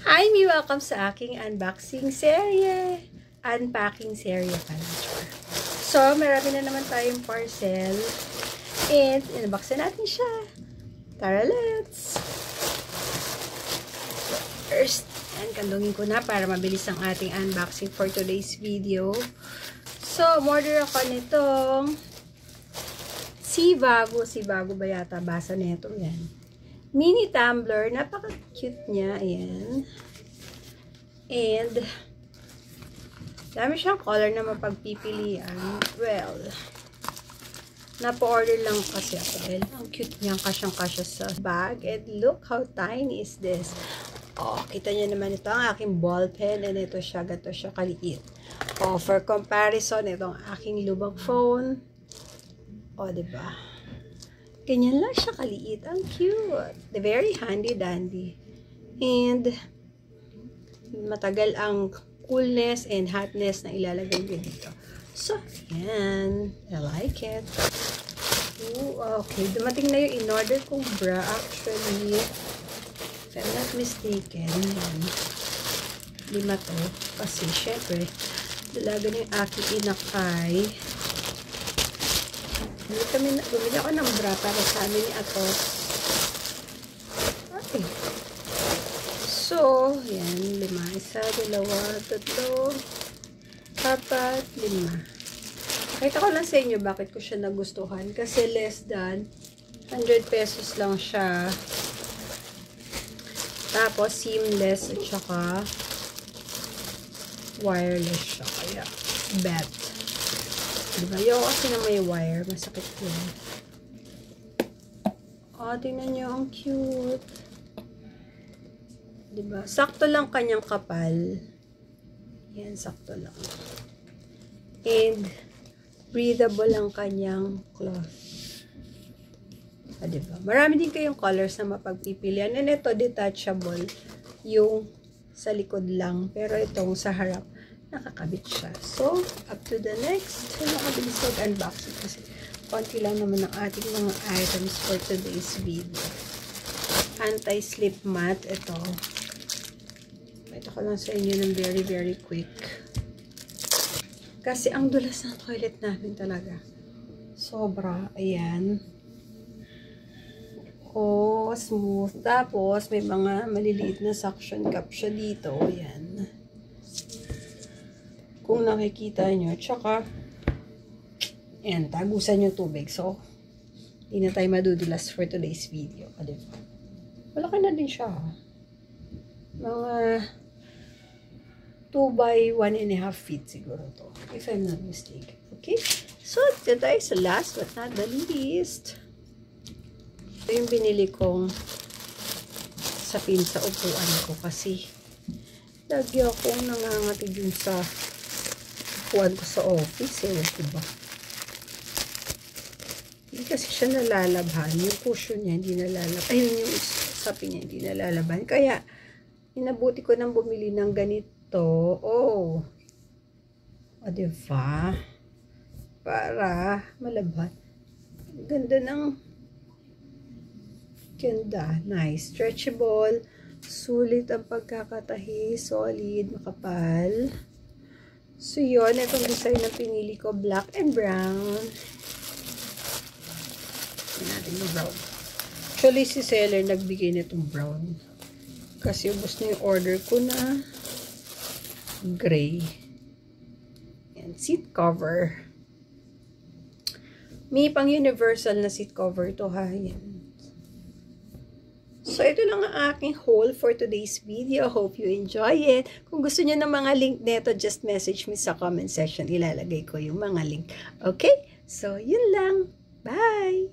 Hi, me! Welcome sa aking unboxing serye. Unpacking serye pala. So, marami na naman tayong parcel. And, inabaksan natin siya. Tara, let's! First, kandungin ko na para mabilis ang ating unboxing for today's video. So, order ako nitong Seabago. Seabago ba yata? Basa nito. Yan. Mini tumbler. Napaka-cute niya. Ayan. And, dami siyang color na mapagpipilian. Well, napo-order lang kasi ako. Dahil ang cute niya. Kasyang-kasya sa bag. And look how tiny is this. Oh, kita niyo naman ito ang aking ball pen. And ito siya. Gato siya kaliit. Oh, for comparison, itong aking lubang phone. Oh, diba? Ganyan lang siya kaliit. Ang cute. Very handy-dandy. And, matagal ang coolness and hotness na ilalagay ko dito. So, yan. I like it. Ooh, okay. Dumating na yung in-order kong bra. Actually, if I'm not mistaken, yan. 5 to. Kasi, syempre, dalaga na yung aking inakay. Bumili ako ng bra para sa amin ni Atos. Okay. So, yan. 5. 1, 2, 3, 4, 5. Kahit ako lang sa inyo bakit ko siya nagustuhan. Kasi less than 100 pesos lang siya. Tapos, seamless at saka wireless siya. Kaya, bet. Diba? Yung kasi na may wire. Masakit yun. Oh, tingnan nyo. Ang cute. Diba? Sakto lang kanyang kapal. Yan, sakto lang. And, breathable lang kanyang cloth. Ah, diba? Marami din kayong colors na mapagpipilian. And ito, detachable. Yung sa likod lang. Pero itong sa harap, nakakabit siya. So, up to the next. So, nakabilis mag-unboxing kasi konti lang naman ang ating mga items for today's video. Anti-slip mat. Ito. Ito ko lang sa inyo ng very, very quick. Kasi ang dulas ng toilet namin talaga. Sobra. Ayan. Oh, smooth. Tapos, may mga maliliit na suction cup siya dito. Ayan. Kung nakikita nyo. Tsaka, ayan, tagusan yung tubig. So, hindi na tayo madudulas for today's video. Diba? Malaki na din siya. Mga 2 by 1.5 feet siguro to. If I'm not mistaken. Okay? So, ito tayo sa last but not the least. Ito yung binili kong sapin sa upuan ko kasi lagi akong nangangatid dun sa upuan ko sa office eh, diba? Hindi kasi siya nalalabhan. Yung cushion niya hindi nalalabhan. Ayun yung sapi niya hindi nalalabhan. Kaya, inabuti ko nang bumili ng ganito. Oh. O, diba? Para malabhan. Ganda ng ganda. Nice. Stretchable. Sulit ang pagkakatahi. Solid. Makapal. So, yun. Itong design na pinili ko. Black and brown. Ito natin yung brown. Actually, si seller nagbigay nitong brown. Kasi ubos na yung order ko na gray. And seat cover. May pang universal na seat cover to ha. Yan. So, ito lang ang aking haul for today's video. Hope you enjoy it. Kung gusto niyo ng mga link neto, just message me sa comment section. Ilalagay ko yung mga link. Okay? So, yun lang. Bye!